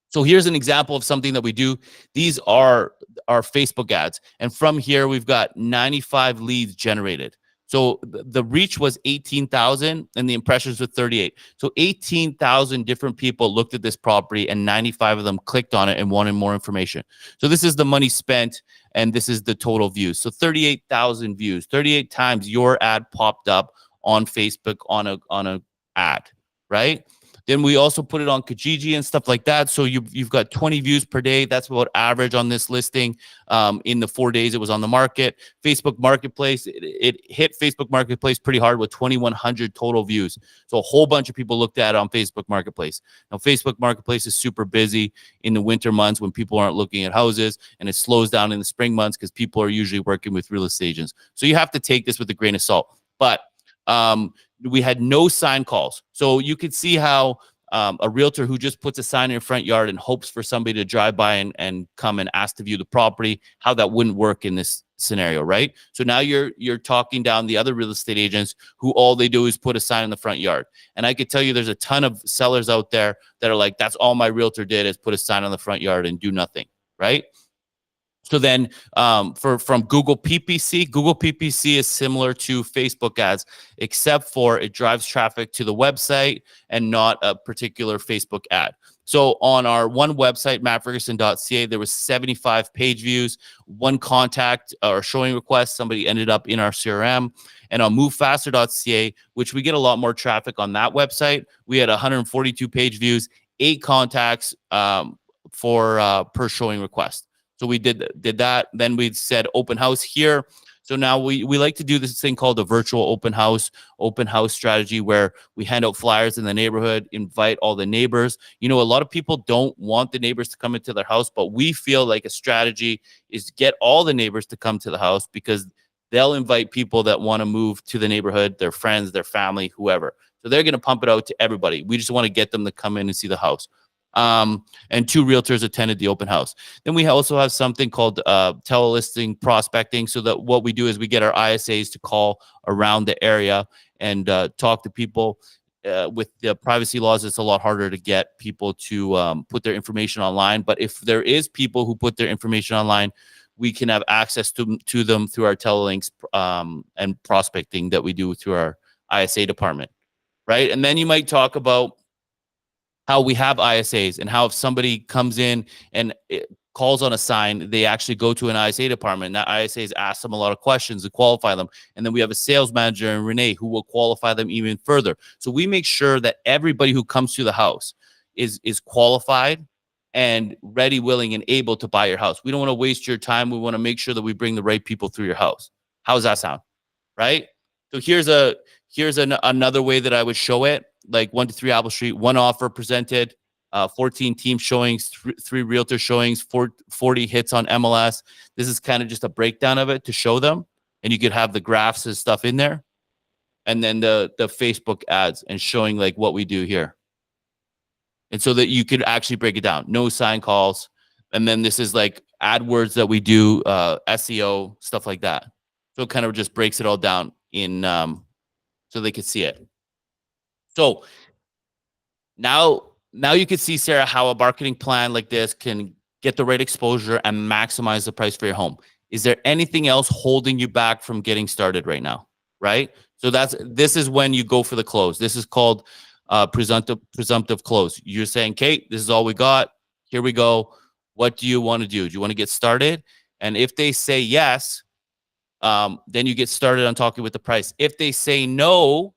So here's an example of something that we do. These are our Facebook ads. And from here, we've got 95 leads generated. So the reach was 18,000 and the impressions were 38. So 18,000 different people looked at this property and 95 of them clicked on it and wanted more information. So this is the money spent and this is the total views. So 38,000 views, 38 times your ad popped up on Facebook on a ad, right? Then we also put it on Kijiji and stuff like that. So you've got 20 views per day. That's about average on this listing. In the 4 days it was on the market. Facebook Marketplace, it hit Facebook Marketplace pretty hard with 2,100 total views. So a whole bunch of people looked at it on Facebook Marketplace. Now, Facebook Marketplace is super busy in the winter months when people aren't looking at houses, and it slows down in the spring months because people are usually working with real estate agents. So you have to take this with a grain of salt. But we had no sign calls. So you could see how a realtor who just puts a sign in your front yard and hopes for somebody to drive by and come and ask to view the property, how that wouldn't work in this scenario, right? So now you're talking down the other real estate agents who all they do is put a sign in the front yard. And I could tell you there's a ton of sellers out there that are like, that's all my realtor did is put a sign on the front yard and do nothing, right? So then from Google PPC is similar to Facebook ads, except for it drives traffic to the website and not a particular Facebook ad. So on our one website, mattferguson.ca, there was 75 page views, 1 contact or showing request. Somebody ended up in our CRM. And on movefaster.ca, which we get a lot more traffic on that website, we had 142 page views, 8 contacts for per showing request. So we did that. Then we said open house here. So now we like to do this thing called a virtual open house strategy where we hand out flyers in the neighborhood, invite all the neighbors. You know, a lot of people don't want the neighbors to come into their house, but we feel like a strategy is to get all the neighbors to come to the house because they'll invite people that want to move to the neighborhood, their friends, their family, whoever. So they're going to pump it out to everybody. We just want to get them to come in and see the house. And 2 realtors attended the open house. Then we also have something called telelisting prospecting. So that what we do is we get our ISAs to call around the area and talk to people. With the privacy laws, it's a lot harder to get people to put their information online. But if there is people who put their information online, we can have access to them through our telelinks and prospecting that we do through our ISA department, right? And then you might talk about how we have ISAs and how if somebody comes in and calls on a sign, they actually go to an ISA department. That ISAs ask them a lot of questions to qualify them. And then we have a sales manager in Renee who will qualify them even further. So we make sure that everybody who comes to the house is qualified and ready, willing, and able to buy your house. We don't want to waste your time. We want to make sure that we bring the right people through your house. How does that sound? Right? So here's another way that I would show it. Like 1 to 3 Apple Street, 1 offer presented, 14 team showings, 3 realtor showings, 40 hits on MLS. This is kind of just a breakdown of it to show them. And you could have the graphs and stuff in there. And then the Facebook ads and showing like what we do here. And so that you could actually break it down. No sign calls. And then this is like AdWords that we do, SEO, stuff like that. So it kind of just breaks it all down in so they could see it. So now you can see, Sarah, how a marketing plan like this can get the right exposure and maximize the price for your home. Is there anything else holding you back from getting started right now? Right? So this is when you go for the close. This is called presumptive close. You're saying, Kate, this is all we got. Here we go. What do you want to do? Do you want to get started? And if they say yes, then you get started on talking with the price. If they say no,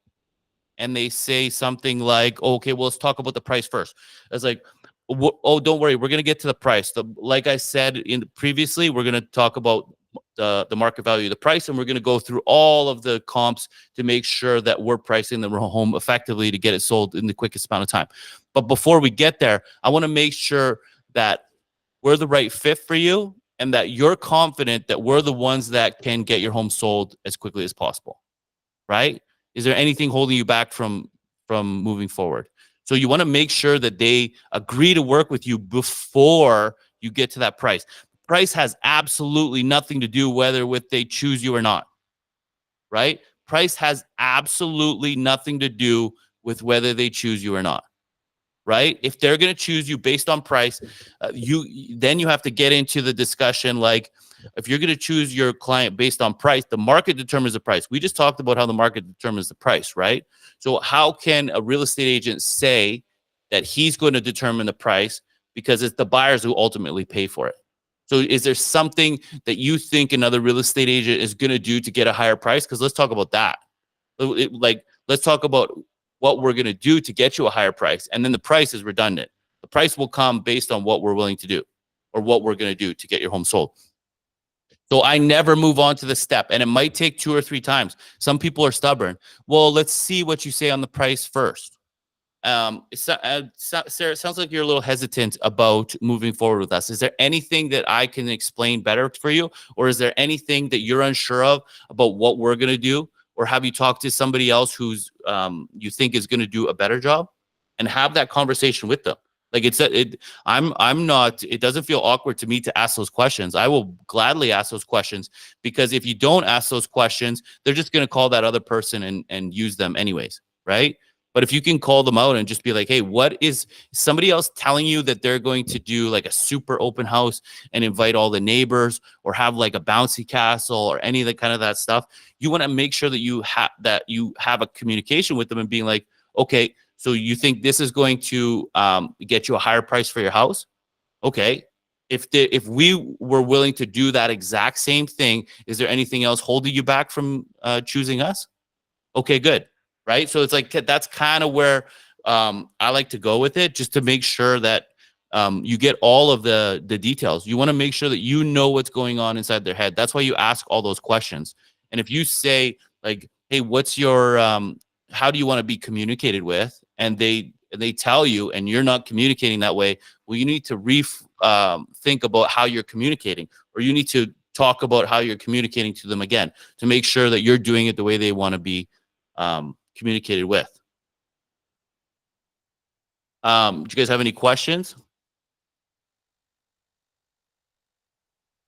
and they say something like, okay, well, let's talk about the price first. It's like, oh, don't worry, we're going to get to the price. Like I said previously, we're going to talk about the market value of the price, and we're going to go through all of the comps to make sure that we're pricing the home effectively to get it sold in the quickest amount of time. But before we get there, I want to make sure that we're the right fit for you and that you're confident that we're the ones that can get your home sold as quickly as possible, right? Is there anything holding you back from moving forward? So you want to make sure that they agree to work with you before you get to that price. Price has absolutely nothing to do whether they choose you or not, right? Price has absolutely nothing to do with whether they choose you or not, right? If they're going to choose you based on price, then you have to get into the discussion like, if you're going to choose your client based on price, the market determines the price. We just talked about how the market determines the price, right? So how can a real estate agent say that he's going to determine the price because it's the buyers who ultimately pay for it? So is there something that you think another real estate agent is going to do to get a higher price? Because let's talk about that. Let's talk about what we're going to do to get you a higher price. And then the price is redundant. The price will come based on what we're willing to do or what we're going to do to get your home sold. So I never move on to the step, and it might take 2 or 3 times. Some people are stubborn. Well, let's see what you say on the price first. Sarah, it sounds like you're a little hesitant about moving forward with us. Is there anything that I can explain better for you? Or is there anything that you're unsure of about what we're going to do? Or have you talked to somebody else who's you think is going to do a better job? And have that conversation with them. Like I'm not, it doesn't feel awkward to me to ask those questions. I will gladly ask those questions, because if you don't ask those questions, they're just going to call that other person and use them anyways, right? But if you can call them out and just be like, hey, what is somebody else telling you that they're going to do like a super open house and invite all the neighbors or have like a bouncy castle or any of the kind of that stuff? You want to make sure that you have a communication with them and being like, okay, so you think this is going to get you a higher price for your house? Okay. If we were willing to do that exact same thing, is there anything else holding you back from choosing us? Okay, good. Right. So it's like, that's kind of where I like to go with it, just to make sure that you get all of the details. You want to make sure that you know what's going on inside their head. That's why you ask all those questions. And if you say like, hey, what's your, how do you want to be communicated with? And they tell you, and you're not communicating that way, well, you need to think about how you're communicating, or you need to talk about how you're communicating to them again to make sure that you're doing it the way they want to be communicated with. Do you guys have any questions?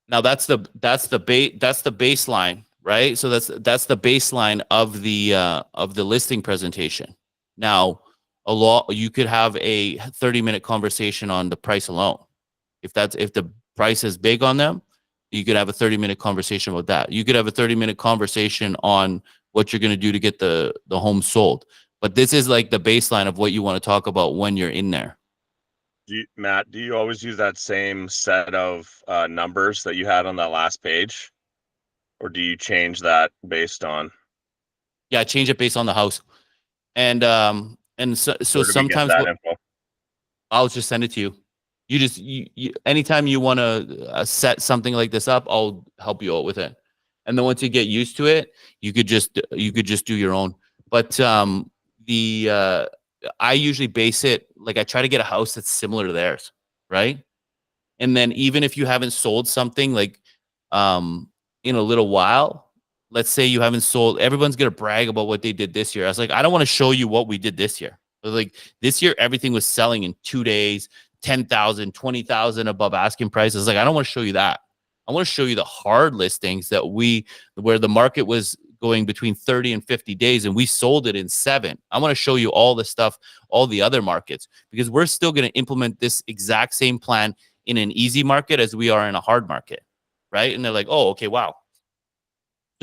Now that's the baseline, right? So that's the baseline of the listing presentation. Now, you could have a 30-minute conversation on the price alone. If the price is big on them, you could have a 30-minute conversation about that. You could have a 30-minute conversation on what you're going to do to get the home sold. But this is like the baseline of what you want to talk about when you're in there. Matt, do you always use that same set of numbers that you had on that last page? Or do you change that based on? Yeah, change it based on the house. And so sometimes I'll just send it to you. You anytime you want to set something like this up, I'll help you out with it. And then once you get used to it, you could just do your own. But I usually base it, like I try to get a house that's similar to theirs, right? And then even if you haven't sold something like in a little while, let's say you haven't sold, everyone's gonna brag about what they did this year. I was like, I don't want to show you what we did this year. Like this year, everything was selling in 2 days, 10,000, 20,000 above asking prices. Like, I don't want to show you that. I want to show you the hard listings where the market was going between 30 and 50 days and we sold it in 7. I want to show you all the stuff, all the other markets, because we're still going to implement this exact same plan in an easy market as we are in a hard market, right? And they're like, oh, okay, wow.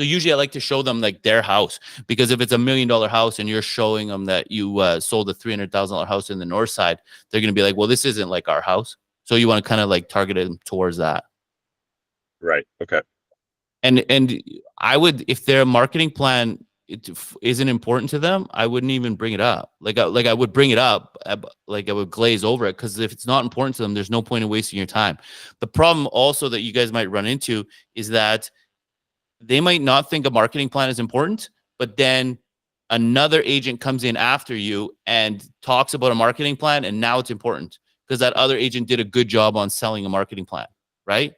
So usually I like to show them like their house, because if it's $1 million house and you're showing them that you sold a $300,000 house in the north side, they're going to be like, well, this isn't like our house. So you want to kind of like target them towards that. Right. Okay. And I would, if their marketing plan isn't important to them, I wouldn't even bring it up. Like I would bring it up, like I would glaze over it, because if it's not important to them, there's no point in wasting your time. The problem also that you guys might run into is that they might not think a marketing plan is important, but then another agent comes in after you and talks about a marketing plan, and now it's important because that other agent did a good job on selling a marketing plan, right?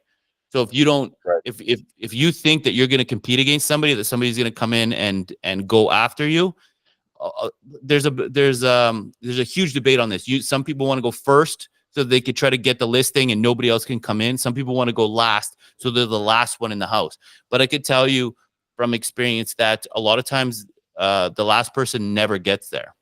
So if you don't, Right. if you think that you're going to compete against somebody, that somebody's going to come in and go after you, there's a huge debate on this. Some people want to go first so they could try to get the listing and nobody else can come in. Some people want to go last so they're the last one in the house. But I could tell you from experience that a lot of times the last person never gets there.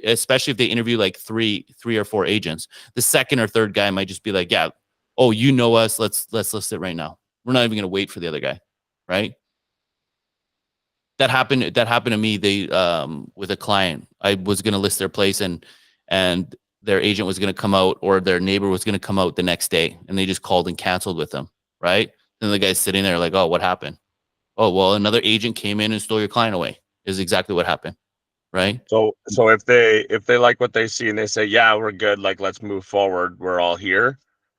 Especially if they interview like three or four agents, the second or third guy might just be like, yeah, oh, you know us, let's list it right now. We're not even going to wait for the other guy, right? That happened to me. They with a client, I was going to list their place, and their agent was going to come out, or their neighbor was going to come out the next day, and they just called and canceled with them, right? And the guy's sitting there like, oh, what happened? Oh, well, another agent came in and stole your client away, is exactly what happened, right? So if they like what they see and they say, yeah, we're good, like let's move forward, we're all here,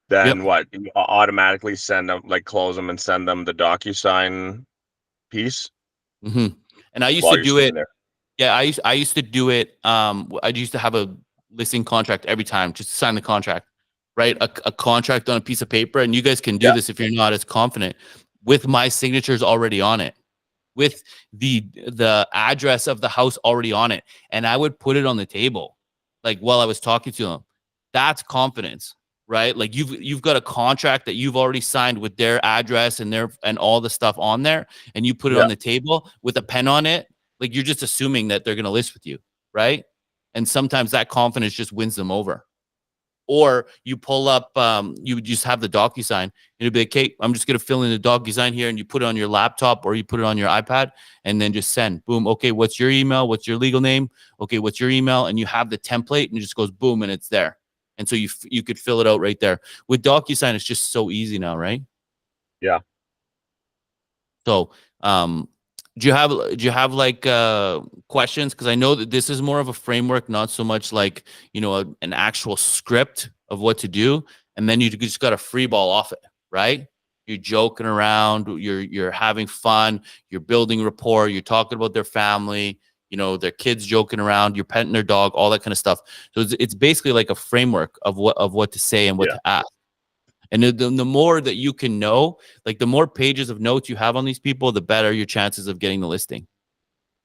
then Yep. what? You automatically send them, like close them and send them the DocuSign piece Mm-hmm. And I used while to you're do sitting it. there. Yeah, I used to do it. I used to have a listing contract every time, just to sign the contract, right? A contract on a piece of paper, and you guys can do Yeah. this if you're not as confident, with my signatures already on it, with the address of the house already on it, and I would put it on the table, like while I was talking to them. That's confidence, right? Like you've got a contract that you've already signed with their address and all the stuff on there, and you put it Yeah. on the table with a pen on it. Like you're just assuming that they're going to list with you, right? And sometimes that confidence just wins them over. Or you pull up, you just have the DocuSign, and it'd be like, okay, I'm just going to fill in the DocuSign here, and you put it on your laptop or you put it on your iPad, and then just send. Boom. Okay, what's your email? What's your legal name? Okay, what's your email? And you have the template, and it just goes boom, and it's there. And so you could fill it out right there. With DocuSign, it's just so easy now, right? Yeah. So, do you have like questions? Because I know that this is more of a framework, not so much like, you know, an actual script of what to do, and then you just got to free ball off it, right? You're joking around, you're having fun, you're building rapport, you're talking about their family, you know, their kids joking around, you're petting their dog, all that kind of stuff. So it's basically like a framework of what to say and what to ask. And the more that you can know, like the more pages of notes you have on these people, the better your chances of getting the listing.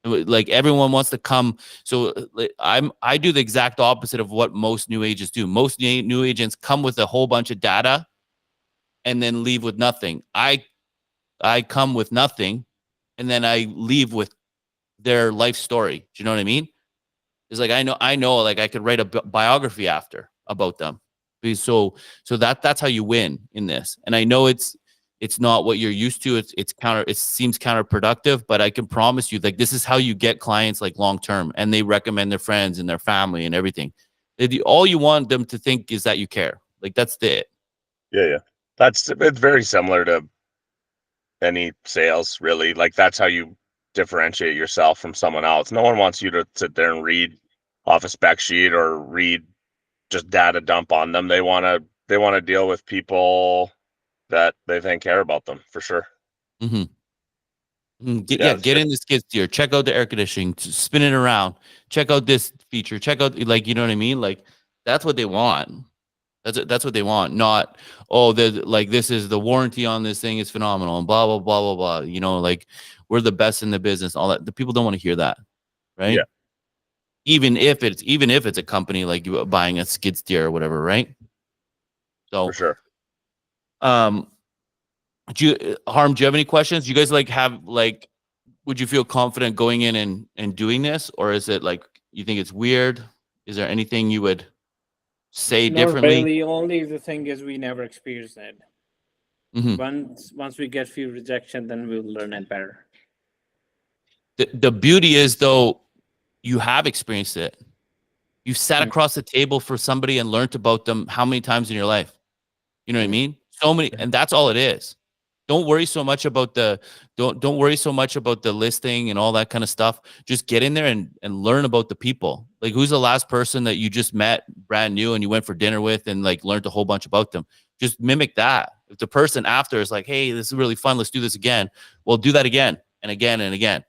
Like everyone wants to come. So I do the exact opposite of what most new agents do. Most new agents come with a whole bunch of data and then leave with nothing. I come with nothing, and then I leave with their life story. Do you know what I mean? It's like I know like I could write a biography about them. So that's how you win in this. And I know it's not what you're used to. It seems counterproductive, but I can promise you, like, this is how you get clients like long term, and they recommend their friends and their family and everything. All you want them to think is that you care. Like that's it. Yeah. It's very similar to any sales, really. Like that's how you differentiate yourself from someone else. No one wants you to sit there and read off a spec sheet or read just data dump on them. They want to deal with people that they think care about them, for sure. Mm-hmm. Get in the skid steer. Check out the air conditioning. Spin it around. Check out this feature. Check out, like, you know what I mean? Like that's what they want. That's what they want. Not, oh, like this is the warranty on this thing is phenomenal and blah blah blah blah blah. You know, like we're the best in the business. All that. The people don't want to hear that, right? Yeah. Even if it's a company like you buying a skid steer or whatever, right? So For sure. Do you have any questions? Do you guys would you feel confident going in and doing this, or is it like you think it's weird? Is there anything you would say Not differently? really. Only the thing is we never experienced it. Mhm. Once we get few rejection, then we'll learn it better. The beauty is though, you have experienced it. You sat Mm. across the table for somebody and learned about them how many times in your life? You know what I mean? So many, and that's all it is. Don't worry so much about the don't worry so much about the listing and all that kind of stuff. Just get in there and learn about the people. Like, who's the last person that you just met brand new and you went for dinner with and like learned a whole bunch about them? Just mimic that. If the person after is like, hey, this is really fun, let's do this again. Well, do that again and again and again.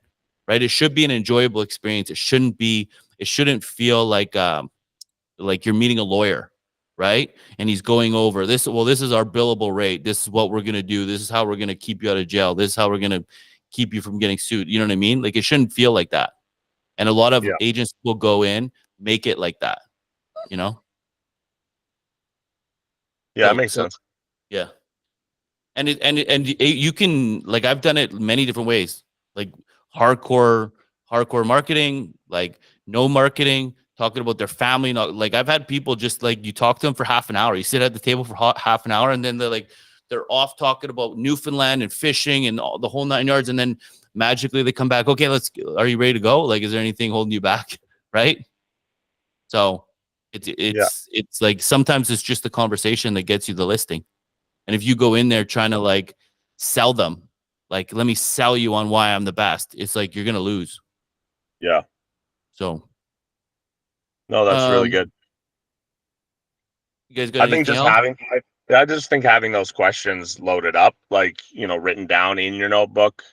Right? It should be an enjoyable experience. It shouldn't feel like you're meeting a lawyer, right? And he's going over this. Well, this is our billable rate. This is what we're going to do. This is how we're going to keep you out of jail. This is how we're going to keep you from getting sued. You know what I mean? Like, it shouldn't feel like that. And a lot of Yeah. agents will go in, make it like that, you know? Yeah, that makes sense. Yeah. And you can, like, I've done it many different ways, like hardcore marketing, like no marketing, talking about their family. Not like, I've had people just like, you talk to them for half an hour, you sit at the table for half an hour, and then they're off talking about Newfoundland and fishing and all the whole 9 yards, and then magically they come back. Okay, are you ready to go? Like, is there anything holding you back? Right? So it's like, sometimes it's just the conversation that gets you the listing. And if you go in there trying to like sell them, like, let me sell you on why I'm the best, it's like, you're going to lose. Yeah. So, No, that's really good. You guys got I think anything just else? I just think having those questions loaded up, like, written down in your notebook,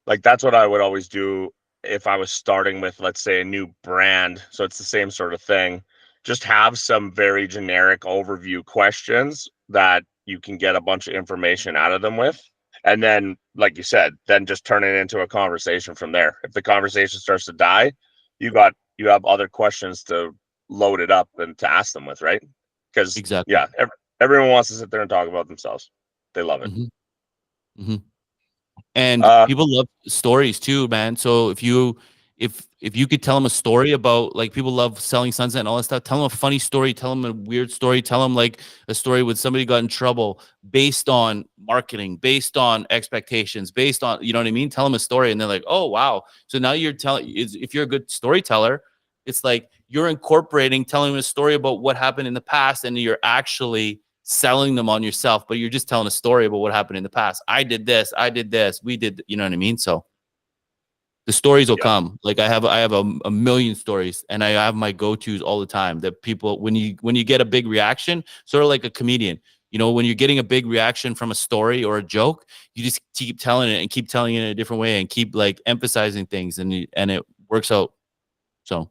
like, that's what I would always do if I was starting with, let's say, a new brand. So it's the same sort of thing. Just have some very generic overview questions that you can get a bunch of information out of them with. And then, like you said, then just turn it into a conversation from there. If the conversation starts to die, you have other questions to load it up and to ask them with, right? Because Exactly. yeah, everyone wants to sit there and talk about themselves. They love it. And people love stories too, man. So if you could tell them a story about, like, people love selling Sunset and all that stuff, tell them a funny story, tell them a weird story, tell them like a story with somebody got in trouble based on marketing, based on expectations, based on, you know what I mean? Tell them a story and they're like, oh, wow. So now you're if you're a good storyteller, it's like you're telling them a story about what happened in the past, and you're actually selling them on yourself, but you're just telling a story about what happened in the past. I did this, we did, you know what I mean? So the stories will come. Like, I have a million stories, and I have my go-tos all the time that people, when you get a big reaction, sort of like a comedian, when you're getting a big reaction from a story or a joke, you just keep telling it and keep telling it in a different way and keep like emphasizing things, and it works out. So